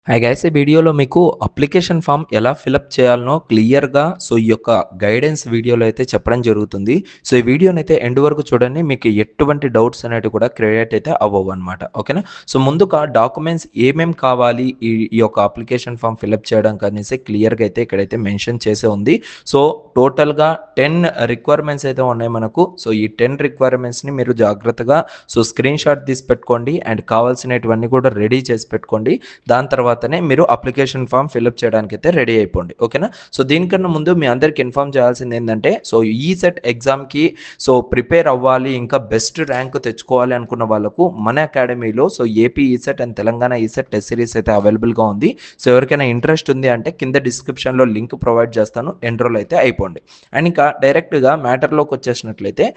Hi guys, ఈ వీడియోలో మీకు అప్లికేషన్ ఫామ్ ఎలా ఫిలప్ చేయాలనో క్లియర్గా ఈ యొక్క గైడెన్స్ వీడియోలో అయితే చెప్పడం జరుగుతుంది. సో ఈ వీడియోని అయితే ఎండ్ వరకు చూడండి, మీకు ఎటువంటి డౌట్స్ అనేవి కూడా క్రియేట్ అయితే అవ్వవు అనమాట. ఓకేనా. సో ముందుగా డాక్యుమెంట్స్ ఏమేం కావాలి ఈ యొక్క అప్లికేషన్ ఫామ్ ఫిలప్ చేయడానికి అనేసి క్లియర్గా అయితే ఇక్కడైతే మెన్షన్ చేసే ఉంది. సో టోటల్గా 10 రిక్వైర్మెంట్స్ అయితే ఉన్నాయి మనకు. సో ఈ 10 రిక్వైర్మెంట్స్ని మీరు జాగ్రత్తగా స్క్రీన్ షాట్ తీసి పెట్టుకోండి అండ్ కావాల్సినటువన్నీ కూడా రెడీ చేసి పెట్టుకోండి. దాని తర్వాతనే మీరు అప్లికేషన్ ఫామ్ ఫిల్అప్ చేయడానికి అయితే రెడీ అయిపోండి. ఓకేనా. సో దీనికన్నా ముందు మీ అందరికి ఇన్ఫార్మ్ చేయాల్సింది ఏంటంటే, సో ఈ సెట్ ఎగ్జామ్కి ప్రిపేర్ అవ్వాలి, ఇంకా బెస్ట్ ర్యాంక్ తెచ్చుకోవాలి అనుకున్న వాళ్ళకు మన అకాడమీలో AP ECET and Telangana ECET test series అయితే అవైలబుల్గా ఉంది. సో ఎవరికైనా ఇంట్రెస్ట్ ఉంది అంటే కింద డిస్క్రిప్షన్లో లింక్ ప్రొవైడ్ చేస్తాను, ఎన్రోల్ అయితే అయిపోండి. అండ్ ఇంకా డైరెక్ట్గా మ్యాటర్లోకి వచ్చేసినట్లయితే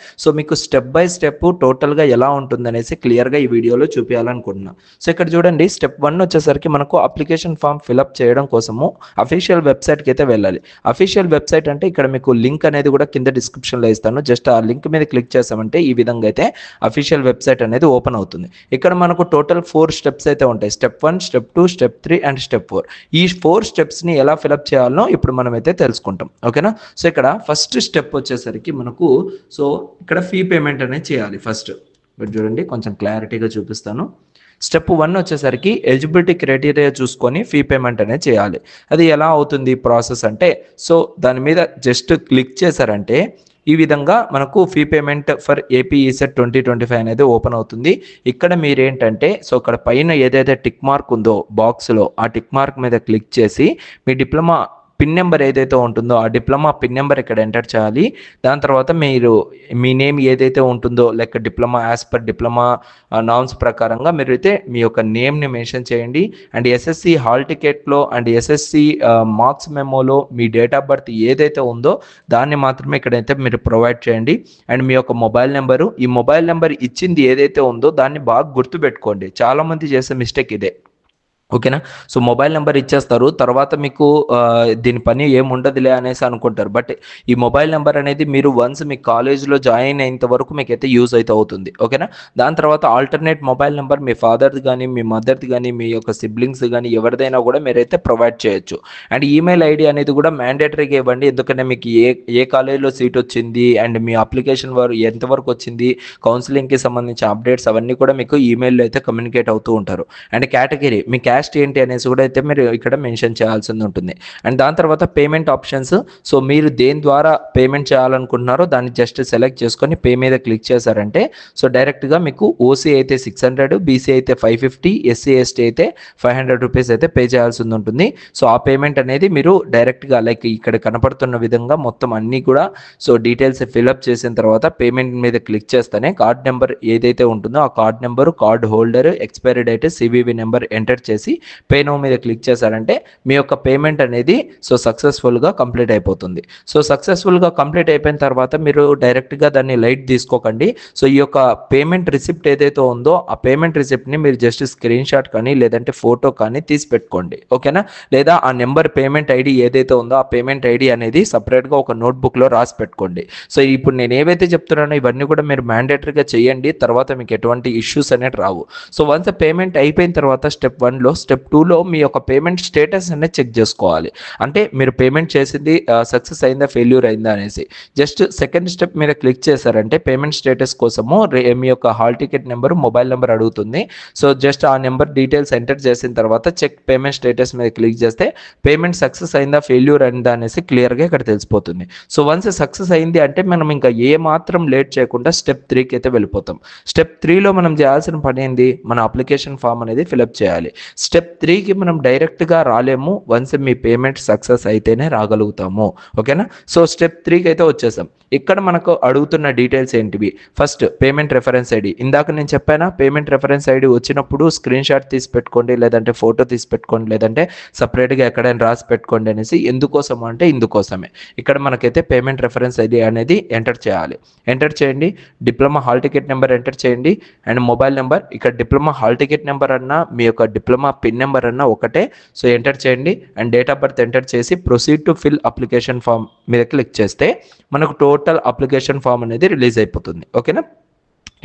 మీకు స్టెప్ బై స్టెప్ టోటల్గా ఎలా ఉంటుందనేసి క్లియర్గా ఈ వీడియోలో చూపించాలనుకుంటున్నాను. సో ఇక్కడ చూడండి, స్టెప్ 1 వచ్చేసరికి మనకు అప్లికేషన్ ఫామ్ ఫిలప్ చేయడం కోసము అఫీషియల్ వెబ్సైట్కి అయితే వెళ్ళాలి. అఫీషియల్ వెబ్సైట్ అంటే ఇక్కడ మీకు లింక్ అనేది కూడా కింద డిస్క్రిప్షన్లో ఇస్తాను. జస్ట్ ఆ లింక్ మీద క్లిక్ చేసామంటే ఈ విధంగా అయితే అఫీషియల్ వెబ్సైట్ అనేది ఓపెన్ అవుతుంది. ఇక్కడ మనకు టోటల్ 4 స్టెప్స్ అయితే ఉంటాయి. Step 1, step 2, step 3 and step 4. ఈ 4 స్టెప్స్ని ఎలా ఫిలప్ చేయాలనో ఇప్పుడు మనం అయితే తెలుసుకుంటాం. ఓకేనా. సో ఇక్కడ ఫస్ట్ స్టెప్ వచ్చేసరికి మనకు ఇక్కడ ఫీ పేమెంట్ అనేది చేయాలి. ఫస్ట్ ఇక్కడ చూడండి, కొంచెం క్లారిటీగా చూపిస్తాను. స్టెప్ 1 వచ్చేసరికి ఎలిజిబిలిటీ క్రైటీరియా చూసుకొని ఫీ పేమెంట్ అనేది చేయాలి. అది ఎలా అవుతుంది ప్రాసెస్ అంటే, దాని మీద జస్ట్ క్లిక్ చేశారంటే ఈ విధంగా మనకు fee payment for AP ECET 2025 అనేది ఓపెన్ అవుతుంది. ఇక్కడ మీరేంటంటే ఇక్కడ పైన ఏదైతే టిక్ మార్క్ ఉందో బాక్స్లో, ఆ టిక్ మార్క్ మీద క్లిక్ చేసి మీ డిప్లొమా పిన్ నెంబర్ ఏదైతే ఉంటుందో ఆ డిప్లొమా పిన్ నెంబర్ ఇక్కడ ఎంటర్ చేయాలి. దాని తర్వాత మీరు మీ నేమ్ ఏదైతే ఉంటుందో like diploma as per diploma norms ప్రకారంగా మీరు అయితే మీ యొక్క నేమ్ని మెన్షన్ చేయండి. అండ్ ఎస్ఎస్సి హాల్ టికెట్లో అండ్ ఎస్ఎస్సి మార్క్స్ మెమోలో మీ డేట్ ఆఫ్ బర్త్ ఏదైతే ఉందో దాన్ని మాత్రమే ఇక్కడైతే మీరు ప్రొవైడ్ చేయండి. అండ్ మీ యొక్క మొబైల్ నెంబరు, ఈ మొబైల్ నెంబర్ ఇచ్చింది ఏదైతే ఉందో దాన్ని బాగా గుర్తుపెట్టుకోండి. చాలామంది చేసే మిస్టేక్ ఇదే. ఓకేనా. సో మొబైల్ నెంబర్ ఇచ్చేస్తారు, తర్వాత మీకు దీని పని ఏముండదులే అనేసి అనుకుంటారు. బట్ ఈ మొబైల్ నెంబర్ అనేది మీరు వన్స్ మీ కాలేజ్లో జాయిన్ అయినంత వరకు మీకు అయితే యూజ్ అయితే అవుతుంది. ఓకేనా. దాని తర్వాత ఆల్టర్నేట్ మొబైల్ నెంబర్ మీ ఫాదర్ది కానీ మీ మదర్ది కానీ మీ యొక్క సిబ్లింగ్స్ కానీ ఎవరిదైనా కూడా మీరైతే ప్రొవైడ్ చేయొచ్చు. అండ్ ఈమెయిల్ ఐడి అనేది కూడా మ్యాండేటరీగా ఇవ్వండి, ఎందుకంటే మీకు ఏ కాలేజ్లో సీట్ వచ్చింది అండ్ మీ అప్లికేషన్ ఎంతవరకు వచ్చింది, కౌన్సిలింగ్కి సంబంధించిన అప్డేట్స్ అవన్నీ కూడా మీకు ఈమెయిల్లో అయితే కమ్యూనికేట్ అవుతూ ఉంటారు. అండ్ కేటగిరీ, మీ క్యాస్ట్ ఏంటి అనేసి కూడా అయితే మీరు ఇక్కడ మెన్షన్ చేయాల్సి ఉంటుంది. అండ్ దాని తర్వాత పేమెంట్ ఆప్షన్స్. మీరు దేని ద్వారా పేమెంట్ చేయాలనుకుంటున్నారో దాన్ని జస్ట్ సెలెక్ట్ చేసుకొని పే మీద క్లిక్ చేశారంటే డైరెక్ట్గా మీకు ఓసీ అయితే 600, బీసీ అయితే 550, ఎస్సీ ఎస్టీ అయితే 500 రూపీస్ అయితే పే చేయాల్సి ఉంటుంది. ఆ పేమెంట్ అనేది మీరు డైరెక్ట్గా లైక్ ఇక్కడ కనపడుతున్న విధంగా మొత్తం అన్నీ కూడా డీటెయిల్స్ ఫిల్అప్ చేసిన తర్వాత పేమెంట్ మీద క్లిక్ చేస్తేనే కార్డ్ నెంబర్ ఏదైతే ఉంటుందో ఆ card number, card holder, expiry date, CVV number enter చేసి పే నౌ మీద క్లిక్ చేశారంటే మీ యొక్క పేమెంట్ అనేది సక్సెస్ఫుల్గా కంప్లీట్ అయిపోతుంది. సక్సెస్ఫుల్గా కంప్లీట్ అయిపోయిన తర్వాత మీరు డైరెక్ట్గా దాన్ని లైట్ తీసుకోకండి. ఈ యొక్క పేమెంట్ రిసిప్ట్ ఏదైతే ఉందో ఆ పేమెంట్ రిసిప్ట్ని మీరు జస్ట్ స్క్రీన్ షాట్ కానీ లేదంటే ఫోటో కానీ తీసి పెట్టుకోండి. ఓకేనా. లేదా ఆ నెంబర్ పేమెంట్ ఐడి ఏదైతే ఉందో ఆ పేమెంట్ ఐడి అనేది సపరేట్గా ఒక నోట్బుక్లో రాసి పెట్టుకోండి. ఇప్పుడు నేను ఏవైతే చెప్తున్నానో ఇవన్నీ కూడా మీరు మ్యాండేటరీగా చేయండి, తర్వాత మీకు ఎటువంటి ఇష్యూస్ అనేవి రావు. వన్స్ పేమెంట్ అయిపోయిన తర్వాత స్టెప్ 1లో, స్టెప్ 2లో మీ యొక్క పేమెంట్ స్టేటస్ అనేది చెక్ చేసుకోవాలి. అంటే మీరు పేమెంట్ చేసింది సక్సెస్ అయిందా ఫెయిల్యూర్ అయిందా అనేసి. జస్ట్ సెకండ్ స్టెప్ మీద క్లిక్ చేశారంటే పేమెంట్ స్టేటస్ కోసము మీ యొక్క hall ticket number, mobile number అడుగుతుంది. జస్ట్ ఆ నెంబర్ డీటెయిల్స్ ఎంటర్ చేసిన తర్వాత చెక్ పేమెంట్ స్టేటస్ మీద క్లిక్ చేస్తే పేమెంట్ సక్సెస్ అయిందా ఫెయిల్యూర్ అయిందా అనేసి క్లియర్గా ఇక్కడ తెలిసిపోతుంది. వన్స్ సక్సెస్ అయింది అంటే మనం ఇంకా ఏ మాత్రం లేట్ చేయకుండా స్టెప్ 3కి అయితే వెళ్ళిపోతాం. స్టెప్ 3లో మనం చేయాల్సిన పని ఏంది, మన అప్లికేషన్ ఫామ్ అనేది ఫిలప్ చేయాలి. స్టెప్ 3కి మనం డైరెక్ట్గా రాలేము, వన్స్ మీ పేమెంట్ సక్సెస్ అయితేనే రాగలుగుతాము. ఓకేనా. స్టెప్ 3కి అయితే వచ్చేసాం. ఇక్కడ మనకు అడుగుతున్న డీటెయిల్స్ ఏంటివి, ఫస్ట్ పేమెంట్ రెఫరెన్స్ ఐడి. ఇందాక నేను చెప్పానా, పేమెంట్ రెఫరెన్స్ ఐడి వచ్చినప్పుడు స్క్రీన్ షాట్ తీసి పెట్టుకోండి, లేదంటే ఫోటో తీసి పెట్టుకోండి, లేదంటే సపరేట్గా ఎక్కడైనా రాసి పెట్టుకోండి అనేసి. ఎందుకోసం అంటే ఇందుకోసమే. ఇక్కడ మనకైతే పేమెంట్ రెఫరెన్స్ ఐడి అనేది ఎంటర్ చేయాలి. ఎంటర్ చేయండి. Diploma hall ticket number enter చేయండి అండ్ మొబైల్ నెంబర్. ఇక్కడ డిప్లొమా హాల్ టికెట్ నెంబర్ అన్నా మీ యొక్క డిప్లొమా పిన్ నెంబర్ అన్నా ఒకటే. ఎంటర్ చేయండి and date of birth enter చేసి proceed to fill application form మీద క్లిక్ చేస్తే మనకు టోటల్ అప్లికేషన్ ఫామ్ అనేది రిలీజ్ అయిపోతుంది. ఓకేనా.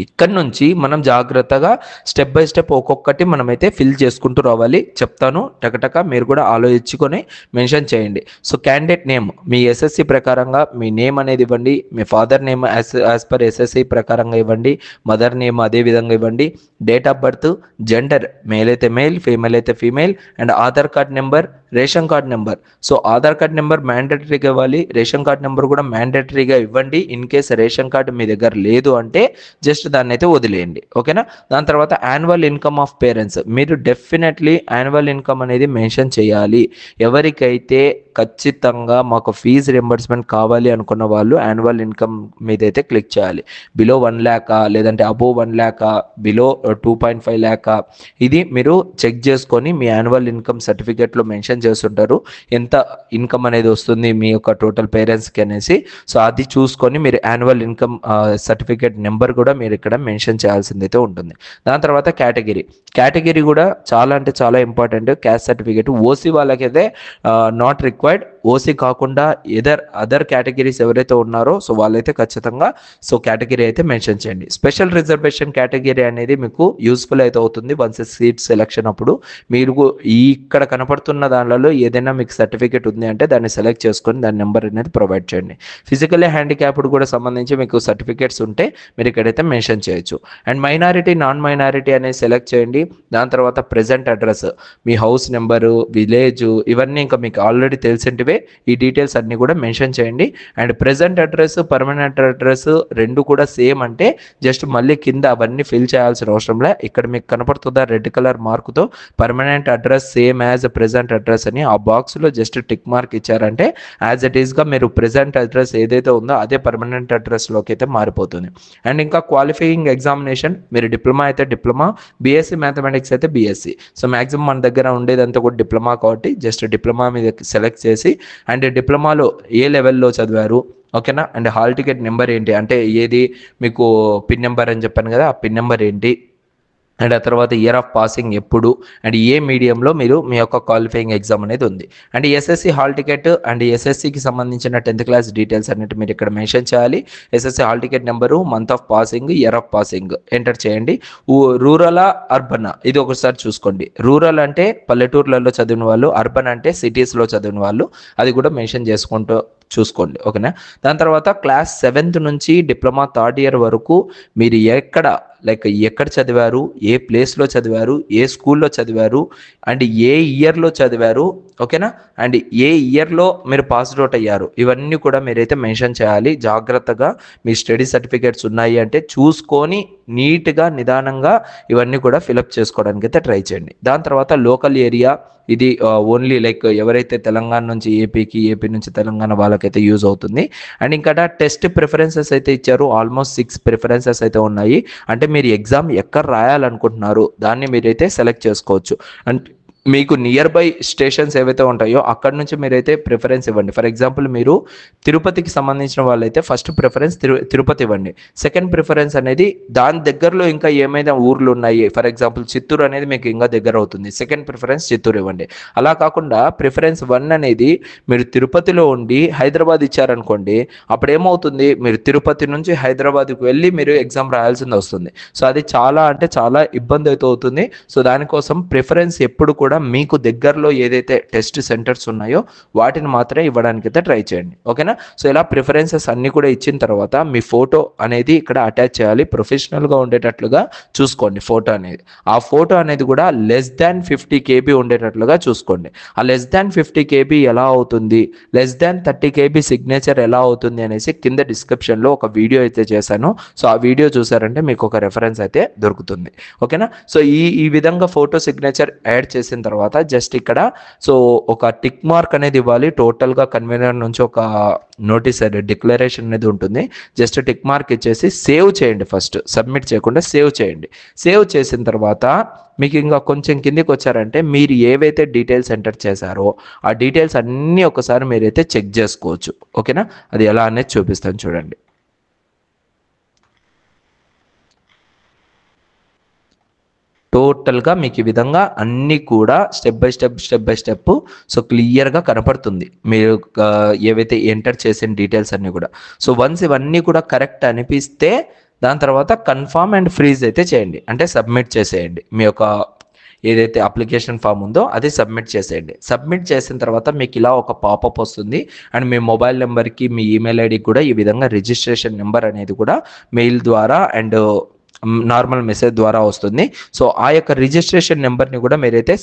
ఇక్కడ నుంచి మనం జాగ్రత్తగా స్టెప్ బై స్టెప్ ఒక్కొక్కటి మనమైతే ఫిల్ చేసుకుంటూ రావాలి. చెప్తాను టకటక, మీరు కూడా ఆలోచించుకొని మెన్షన్ చేయండి. సో క్యాండిడేట్ నేమ్ మీ ఎస్ఎస్సి ప్రకారంగా మీ నేమ్ అనేది ఇవ్వండి. మీ father name as per SSC ప్రకారంగా ఇవ్వండి. మదర్ నేమ్ అదే విధంగా ఇవ్వండి. Date of birth, gender male అయితే మేల్, ఫీమేల్ అయితే female, and Aadhaar card number, ration card number. So Aadhaar card number మ్యాండేటరీగా ఇవ్వాలి. రేషన్ కార్డ్ నెంబర్ కూడా మ్యాండేటరీగా ఇవ్వండి. ఇన్ కేస్ రేషన్ కార్డు మీ దగ్గర లేదు అంటే జస్ట్ దాన్ని అయితే వదిలేయండి. ఓకేనా. దాని తర్వాత యాన్యువల్ ఇన్కమ్ ఆఫ్ పేరెంట్స్, మీరు డెఫినెట్లీ యాన్యువల్ ఇన్కమ్ అనేది మెన్షన్ చేయాలి. ఎవరికైతే ఖచ్చితంగా మాకు ఫీజు రింబర్స్మెంట్ కావాలి అనుకున్న వాళ్ళు యాన్యువల్ ఇన్కమ్ మీద అయితే క్లిక్ చేయాలి. బిలో 1 lakh లేదంటే అబోవ్ 1 lakh, బిలో 2.5 lakh, ఇది మీరు చెక్ చేసుకొని మీ యాన్యువల్ ఇన్కమ్ సర్టిఫికేట్లో మెన్షన్ చేస్తుంటారు ఎంత ఇన్కమ్ అనేది వస్తుంది మీ యొక్క టోటల్ పేరెంట్స్కి అనేసి. సో అది చూసుకొని మీరు యాన్యువల్ ఇన్కమ్ సర్టిఫికేట్ నెంబర్ కూడా మీరు ఇక్కడ మెన్షన్ చేయాల్సిందైతే ఉంటుంది. దాని తర్వాత కేటగిరీ కూడా చాలా అంటే చాలా ఇంపార్టెంట్. క్యాస్ట్ సర్టిఫికేట్ ఓసీ వాళ్ళకైతే నాట్ రిక్వైర్డ్. ఓసీ కాకుండా అదర్ కేటగిరీస్ ఎవరైతే ఉన్నారో సో వాళ్ళైతే ఖచ్చితంగా సో కేటగిరీ అయితే మెన్షన్ చేయండి. స్పెషల్ రిజర్వేషన్ కేటగిరీ అనేది మీకు యూస్ఫుల్ అయితే అవుతుంది వన్స్ సీట్ సెలెక్షన్ అప్పుడు. మీరు ఇక్కడ కనపడుతున్న దానిలో ఏదైనా మీకు సర్టిఫికేట్ ఉంది అంటే దాన్ని సెలెక్ట్ చేసుకొని దాని నెంబర్ అనేది ప్రొవైడ్ చేయండి. ఫిజికల్లీ హ్యాండిక్యాప్డ్ కూడా సంబంధించి మీకు సర్టిఫికేట్స్ ఉంటే మీరు ఇక్కడైతే మెన్షన్ చేయొచ్చు. అండ్ మైనారిటీ, నాన్ మైనారిటీ అనేది సెలెక్ట్ చేయండి. దాని తర్వాత ప్రెజెంట్ అడ్రస్, మీ హౌస్ నెంబరు, విలేజ్, ఇవన్నీ ఇంకా మీకు ఆల్రెడీ తెలిసింటివే. ఈ డీటెయిల్స్ అన్నీ కూడా మెన్షన్ చేయండి. And present address, permanent address రెండు కూడా సేమ్ అంటే జస్ట్ మళ్ళీ కింద అవన్నీ ఫిల్ చేయాల్సిన అవసరం లే. ఇక్కడ మీకు కనపడుతుందా రెడ్ కలర్ మార్కుతో permanent address same as present address అని, ఆ బాక్స్లో జస్ట్ టిక్ మార్క్ ఇచ్చారంటే యాజ్ ఇట్ ఈస్గా మీరు ప్రెజెంట్ అడ్రస్ ఏదైతే ఉందో అదే పర్మనెంట్ అడ్రస్లోకి అయితే మారిపోతుంది. అండ్ ఇంకా క్వాలిఫైయింగ్ ఎగ్జామినేషన్, మీరు డిప్లొమా అయితే డిప్లొమా, బీఎస్సీ మ్యాథమెటిక్స్ అయితే బీఎస్సీ. సో మ్యాక్సిమం మన దగ్గర ఉండేదంతా కూడా డిప్లొమా కాబట్టి జస్ట్ డిప్లొమా మీద సెలెక్ట్ చేసి, అండ్ డిప్లొమాలో ఏ లెవెల్లో చదివారు, ఓకేనా. అండ్ హాల్ టికెట్ నెంబర్ ఏంటి అంటే ఏది మీకు పిన్ నెంబర్ అని చెప్పాను కదా, ఆ పిన్ నెంబర్ ఏంటి, అండ్ ఆ తర్వాత ఇయర్ ఆఫ్ పాసింగ్ ఎప్పుడు, అండ్ ఏ మీడియంలో మీరు మీ యొక్క క్వాలిఫైయింగ్ ఎగ్జామ్ అనేది ఉంది. And SSC hall ticket and ఎస్ఎస్సికి సంబంధించిన 10th క్లాస్ డీటెయిల్స్ అన్నిటి మీరు ఇక్కడ మెన్షన్ చేయాలి. SSC hall ticket number, month of passing, year of passing enter చేయండి. రూరలా, అర్బన్, ఇది ఒకసారి చూసుకోండి. రూరల్ అంటే పల్లెటూర్లలో చదివిన వాళ్ళు, అర్బన్ అంటే సిటీస్లో చదివిన వాళ్ళు, అది కూడా మెన్షన్ చేసుకుంటూ చూసుకోండి. ఓకేనా. దాని తర్వాత క్లాస్ 7th నుంచి డిప్లొమా 3rd ఇయర్ వరకు మీరు ఎక్కడ చదివారు, ఏ ప్లేస్లో చదివారు, ఏ స్కూల్లో చదివారు, అండ్ ఏ ఇయర్లో చదివారు, ఓకేనా. అండ్ ఏ ఇయర్లో మీరు పాస్డ్ అవుట్ అయ్యారు, ఇవన్నీ కూడా మీరైతే మెన్షన్ చేయాలి. జాగ్రత్తగా మీ స్టడీ సర్టిఫికేట్స్ ఉన్నాయి అంటే చూసుకొని నీట్గా నిదానంగా ఇవన్నీ కూడా ఫిలప్ చేసుకోవడానికి అయితే ట్రై చేయండి. దాని తర్వాత లోకల్ ఏరియా, ఇది ఓన్లీ ఎవరైతే తెలంగాణ నుంచి ఏపీకి, ఏపీ నుంచి తెలంగాణ వాళ్ళకైతే యూజ్ అవుతుంది. అండ్ ఇంకా టెస్ట్ ప్రిఫరెన్సెస్ అయితే ఇచ్చారు. ఆల్మోస్ట్ 6 ప్రిఫరెన్సెస్ అయితే ఉన్నాయి. అంటే మీరు ఎగ్జామ్ ఎక్కడ రాయాలనుకుంటున్నారు దాన్ని మీరైతే సెలెక్ట్ చేసుకోవచ్చు. అంటే మీకు నియర్ బై స్టేషన్స్ ఏవైతే ఉంటాయో అక్కడ నుంచి మీరైతే ప్రిఫరెన్స్ ఇవ్వండి. ఫర్ ఎగ్జాంపుల్ మీరు తిరుపతికి సంబంధించిన వాళ్ళైతే ఫస్ట్ ప్రిఫరెన్స్ తిరుపతి ఇవ్వండి. సెకండ్ ప్రిఫరెన్స్ అనేది దాని దగ్గరలో ఇంకా ఏమైనా ఊర్లు ఉన్నాయి, ఫర్ ఎగ్జాంపుల్ చిత్తూరు అనేది మీకు ఇంకా దగ్గర అవుతుంది, సెకండ్ ప్రిఫరెన్స్ చిత్తూరు ఇవ్వండి. అలా కాకుండా ప్రిఫరెన్స్ 1 అనేది మీరు తిరుపతిలో ఉండి హైదరాబాద్ ఇచ్చారనుకోండి, అప్పుడు ఏమవుతుంది, మీరు తిరుపతి నుంచి హైదరాబాద్కి వెళ్ళి మీరు ఎగ్జామ్ రాయాల్సింది వస్తుంది. సో అది చాలా అంటే చాలా ఇబ్బంది అయితే అవుతుంది. సో దానికోసం ప్రిఫరెన్స్ ఎప్పుడు కూడా మీకు దగ్గరలో ఏదైతే టెస్ట్ సెంటర్స్ ఉన్నాయో వాటిని మాత్రమే ఇవ్వడానికి అయితే ట్రై చేయండి. ఓకేనా. సో ఇలా ప్రిఫరెన్సెస్ అన్ని కూడా ఇచ్చిన తర్వాత మీ ఫోటో అనేది ఇక్కడ అటాచ్ చేయాలి. ప్రొఫెషనల్గా ఉండేటట్లుగా చూసుకోండి ఫోటో అనేది. ఆ ఫోటో అనేది కూడా less than 50 KB ఉండేటట్లుగా చూసుకోండి. ఆ less than 50 KB ఎలా అవుతుంది, less than 30 KB సిగ్నేచర్ ఎలా అవుతుంది అనేసి కింద డిస్క్రిప్షన్లో ఒక వీడియో అయితే చేశాను. సో ఆ వీడియో చూసారంటే మీకు ఒక రెఫరెన్స్ అయితే దొరుకుతుంది. ఓకేనా. సో ఈ విధంగా ఫోటో సిగ్నేచర్ యాడ్ చేసిన తర్వాత జస్ట్ ఇక్కడ సో ఒక టిక్ మార్క్ అనేది ఇవ్వాలి. టోటల్గా కన్వీనర్ నుంచి ఒక నోటీస్ డిక్లరేషన్ అనేది ఉంటుంది. జస్ట్ టిక్ మార్క్ ఇచ్చేసి సేవ్ చేయండి. ఫస్ట్ సబ్మిట్ చేయకుండా సేవ్ చేయండి. సేవ్ చేసిన తర్వాత మీకు ఇంకా కొంచెం కిందికి వచ్చారంటే మీరు ఏవైతే డీటెయిల్స్ ఎంటర్ చేశారో ఆ డీటెయిల్స్ అన్నీ ఒకసారి మీరైతే చెక్ చేసుకోవచ్చు. ఓకేనా. అది ఎలా అనేది చూపిస్తాను చూడండి. టోటల్గా మీకు ఈ విధంగా అన్నీ కూడా స్టెప్ బై స్టెప్ సో క్లియర్గా కనపడుతుంది మీరు ఏవైతే ఎంటర్ చేసిన డీటెయిల్స్ అన్నీ కూడా. సో వన్స్ ఇవన్నీ కూడా కరెక్ట్ అనిపిస్తే దాని తర్వాత కన్ఫర్మ్ అండ్ ఫ్రీజ్ అయితే చేయండి, అంటే సబ్మిట్ చేసేయండి. మీ యొక్క ఏదైతే అప్లికేషన్ ఫామ్ ఉందో అది సబ్మిట్ చేసేయండి. సబ్మిట్ చేసిన తర్వాత మీకు ఇలా ఒక పాపప్ వస్తుంది అండ్ మీ మొబైల్ నెంబర్కి మీ ఈమెయిల్ ఐడికి కూడా ఈ విధంగా రిజిస్ట్రేషన్ నెంబర్ అనేది కూడా మెయిల్ ద్వారా అండ్ నార్మల్ మెసేజ్ ద్వారా వస్తుంది. సో ఆ యొక్క రిజిస్ట్రేషన్ నెంబర్ని కూడా మీరైతే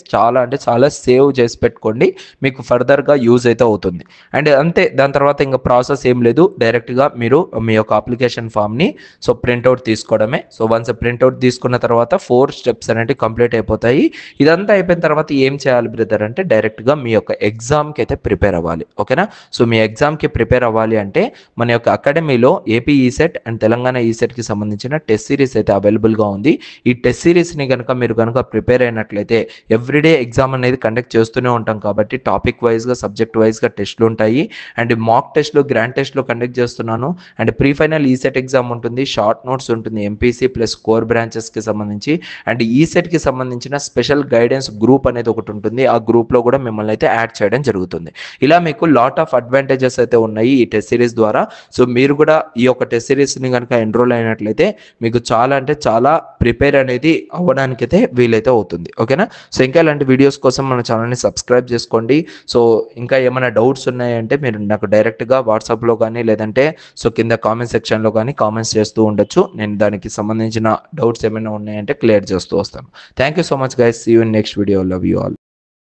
చాలా సేవ్ చేసి పెట్టుకోండి, మీకు ఫర్దర్గా యూజ్ అయితే అవుతుంది. అండ్ అంతే, దాని తర్వాత ఇంకా ప్రాసెస్ ఏం లేదు, డైరెక్ట్గా మీరు మీ యొక్క అప్లికేషన్ ఫామ్ని సో ప్రింట్అవుట్ తీసుకోవడమే. సో వన్స్ ప్రింట్అవుట్ తీసుకున్న తర్వాత 4 స్టెప్స్ అనేవి కంప్లీట్ అయిపోతాయి. ఇదంతా అయిపోయిన తర్వాత ఏం చేయాలి బ్రదర్ అంటే డైరెక్ట్గా మీ యొక్క ఎగ్జామ్కి అయితే ప్రిపేర్ అవ్వాలి. ఓకేనా? సో మీ ఎగ్జామ్కి ప్రిపేర్ అవ్వాలి అంటే మన యొక్క అకాడమీలో ఏపీ ఈసెట్ అండ్ తెలంగాణ ఈసెట్కి సంబంధించిన టెస్ట్ సిరీస్ అయితే అవైలబుల్గా ఉంది. ఈ టెస్ట్ సిరీస్ని మీరు కనుక ప్రిపేర్ అయినట్లయితే ఎవ్రీడే ఎగ్జామ్ అనేది కండక్ట్ చేస్తూనే ఉంటాం కాబట్టి టాపిక్ వైజ్గా సబ్జెక్ట్ వైజ్గా టెస్ట్లు ఉంటాయి అండ్ మాక్ టెస్ట్లు గ్రాండ్ టెస్ట్లు కండక్ట్ చేస్తున్నాను. And pre final ECET exam ఉంటుంది, షార్ట్ నోట్స్ ఉంటుంది, ఎంపీసీ ప్లస్ కోర్ బ్రాంచెస్కి సంబంధించి అండ్ ఈసెట్కి సంబంధించిన స్పెషల్ గైడెన్స్ గ్రూప్ అనేది ఒకటి ఉంటుంది. ఆ గ్రూప్లో కూడా మిమ్మల్ని అయితే యాడ్ చేయడం జరుగుతుంది. ఇలా మీకు లాట్ ఆఫ్ అడ్వాంటేజెస్ అయితే ఉన్నాయి ఈ టెస్ట్ సిరీస్ ద్వారా. సో మీరు కూడా ఈ యొక్క టెస్ట్ సిరీస్ని కనుక ఎన్రోల్ అయినట్లయితే మీకు చాలా ప్రిపేర్ అనేది అవ్వడానికైతే వీలైతే అవుతుంది. ఓకేనా? సో ఇంకా ఇలాంటి వీడియోస్ కోసం మన ఛానల్ని సబ్స్క్రైబ్ చేసుకోండి. సో ఇంకా ఏమైనా డౌట్స్ ఉన్నాయంటే మీరు నాకు డైరెక్ట్గా వాట్సాప్లో కానీ లేదంటే సో కింద కామెంట్ సెక్షన్లో కానీ కామెంట్స్ చేస్తూ ఉండొచ్చు. నేను దానికి సంబంధించిన డౌట్స్ ఏమైనా ఉన్నాయంటే క్లియర్ చేస్తూ వస్తాను. Thank you so much guys. See you in next video. Love you all.